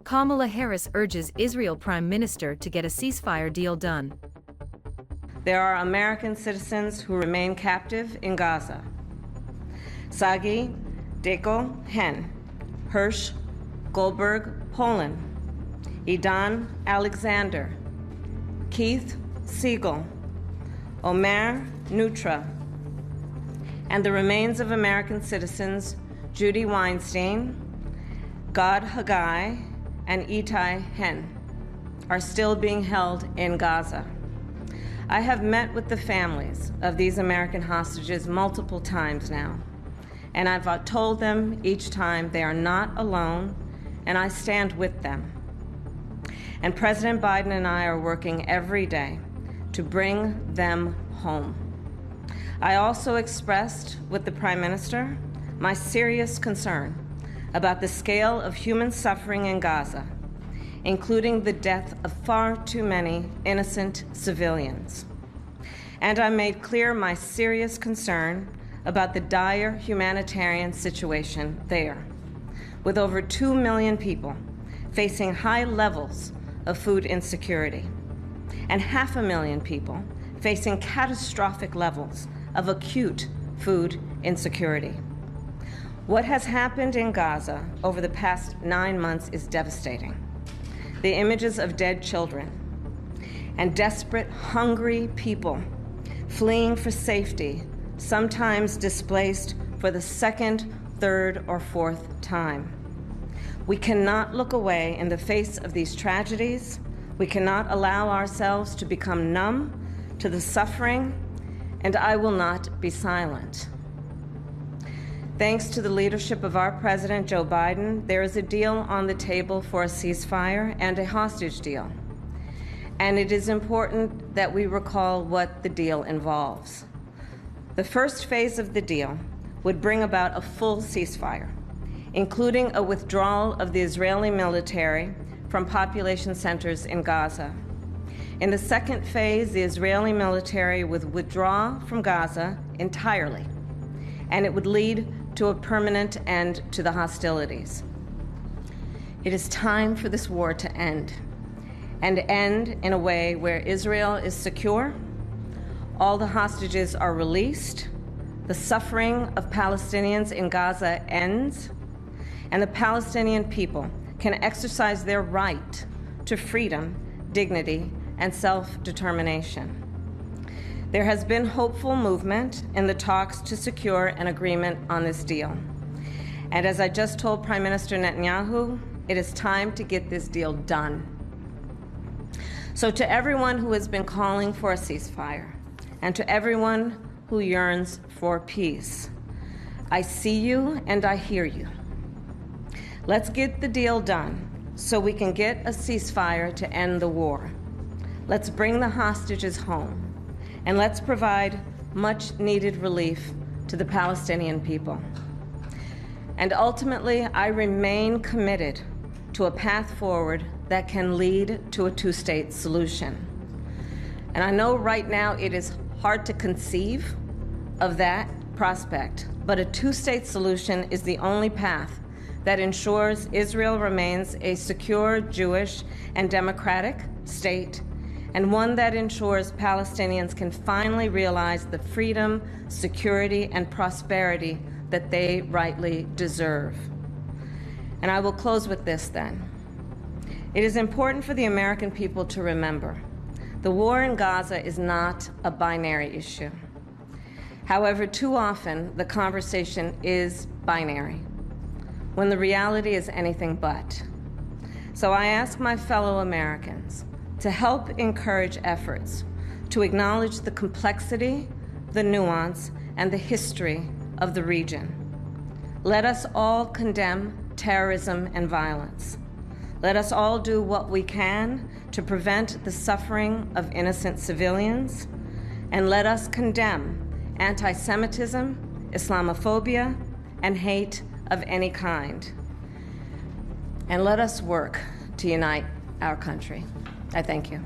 Kamala Harris urges Israel Prime Minister to get a ceasefire deal done. There are American citizens who remain captive in Gaza. Sagi, Deko, Hen, Hirsch, Goldberg, Poland, Idan, Alexander, Keith, Siegel, Omer, Nutra, and the remains of American citizens Judy Weinstein, Gad Haggai, and Itai Hen are still being held in Gaza. I have met with the families of these American hostages multiple times now, and I've told them each time they are not alone, and I stand with them. And President Biden and I are working every day to bring them home. I also expressed with the Prime Minister my serious concern about the scale of human suffering in Gaza, including the death of far too many innocent civilians. And I made clear my serious concern about the dire humanitarian situation there, with over 2 million people facing high levels of food insecurity, and 500,000 people facing catastrophic levels of acute food insecurity. What has happened in Gaza over the past 9 months is devastating. The images of dead children and desperate, hungry people fleeing for safety, sometimes displaced for the second, third, or fourth time. We cannot look away in the face of these tragedies. We cannot allow ourselves to become numb to the suffering, and I will not be silent. Thanks to the leadership of our President, Joe Biden, there is a deal on the table for a ceasefire and a hostage deal. And it is important that we recall what the deal involves. The first phase of the deal would bring about a full ceasefire, including a withdrawal of the Israeli military from population centers in Gaza. In the second phase, the Israeli military would withdraw from Gaza entirely, and it would lead to a permanent end to the hostilities. It is time for this war to end, and end in a way where Israel is secure, all the hostages are released, the suffering of Palestinians in Gaza ends, and the Palestinian people can exercise their right to freedom, dignity, and self-determination. There has been hopeful movement in the talks to secure an agreement on this deal. And as I just told Prime Minister Netanyahu, it is time to get this deal done. So to everyone who has been calling for a ceasefire, and to everyone who yearns for peace, I see you and I hear you. Let's get the deal done so we can get a ceasefire to end the war. Let's bring the hostages home, and let's provide much-needed relief to the Palestinian people. And ultimately, I remain committed to a path forward that can lead to a two-state solution. And I know right now it is hard to conceive of that prospect, but a two-state solution is the only path that ensures Israel remains a secure, Jewish, and democratic state, and one that ensures Palestinians can finally realize the freedom, security, and prosperity that they rightly deserve. And I will close with this then. It is important for the American people to remember the war in Gaza is not a binary issue. However, too often the conversation is binary, when the reality is anything but. So I ask my fellow Americans to help encourage efforts to acknowledge the complexity, the nuance, and the history of the region. Let us all condemn terrorism and violence. Let us all do what we can to prevent the suffering of innocent civilians, and let us condemn anti-Semitism, Islamophobia, and hate of any kind. And let us work to unite our country. I thank you.